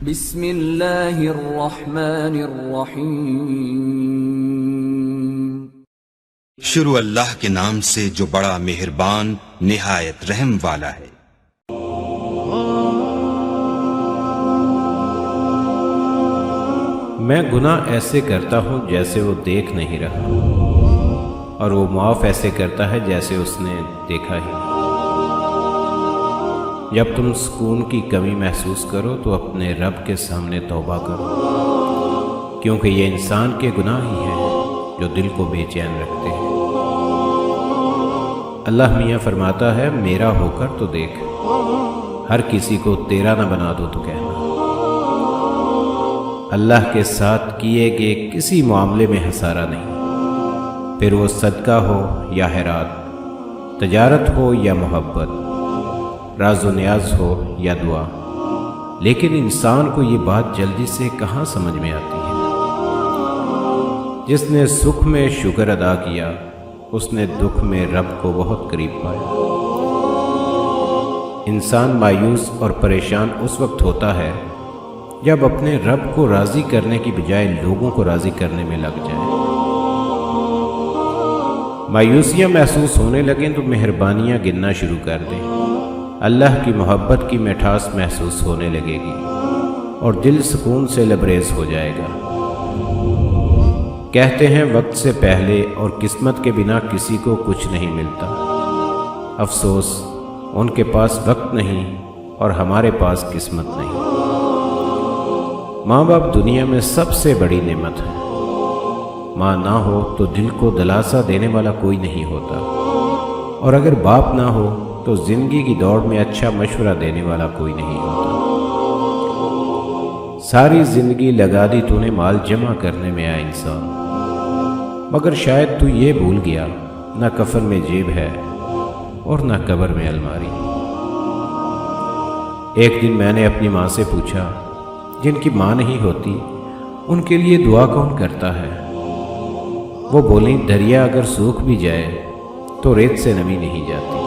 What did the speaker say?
بسم اللہ الرحمن الرحیم۔ شروع اللہ کے نام سے جو بڑا مہربان نہایت رحم والا ہے۔ میں گناہ ایسے کرتا ہوں جیسے وہ دیکھ نہیں رہا، اور وہ معاف ایسے کرتا ہے جیسے اس نے دیکھا ہی نہیں۔ جب تم سکون کی کمی محسوس کرو تو اپنے رب کے سامنے توبہ کرو، کیونکہ یہ انسان کے گناہ ہی ہیں جو دل کو بے چین رکھتے ہیں۔ اللہ میاں فرماتا ہے، میرا ہو کر تو دیکھ، ہر کسی کو تیرا نہ بنا دو تو کہنا۔ اللہ کے ساتھ کیے گئے کسی معاملے میں خسارہ نہیں، پھر وہ صدقہ ہو یا خیرات، تجارت ہو یا محبت، راز و نیاز ہو یا دعا۔ لیکن انسان کو یہ بات جلدی سے کہاں سمجھ میں آتی ہے؟ جس نے سکھ میں شکر ادا کیا، اس نے دکھ میں رب کو بہت قریب پایا۔ انسان مایوس اور پریشان اس وقت ہوتا ہے جب اپنے رب کو راضی کرنے کی بجائے لوگوں کو راضی کرنے میں لگ جائے۔ مایوسیاں محسوس ہونے لگیں تو مہربانیاں گننا شروع کر دیں، اللہ کی محبت کی مٹھاس محسوس ہونے لگے گی اور دل سکون سے لبریز ہو جائے گا۔ کہتے ہیں وقت سے پہلے اور قسمت کے بنا کسی کو کچھ نہیں ملتا۔ افسوس، ان کے پاس وقت نہیں اور ہمارے پاس قسمت نہیں۔ ماں باپ دنیا میں سب سے بڑی نعمت ہے۔ ماں نہ ہو تو دل کو دلاسا دینے والا کوئی نہیں ہوتا، اور اگر باپ نہ ہو تو زندگی کی دوڑ میں اچھا مشورہ دینے والا کوئی نہیں ہوتا۔ ساری زندگی لگا دی تو نے مال جمع کرنے میں آیا انسان، مگر شاید تو یہ بھول گیا نہ کفن میں جیب ہے اور نہ قبر میں الماری۔ ایک دن میں نے اپنی ماں سے پوچھا، جن کی ماں نہیں ہوتی ان کے لیے دعا کون کرتا ہے؟ وہ بولیں، دریا اگر سوکھ بھی جائے تو ریت سے نمی نہیں جاتی۔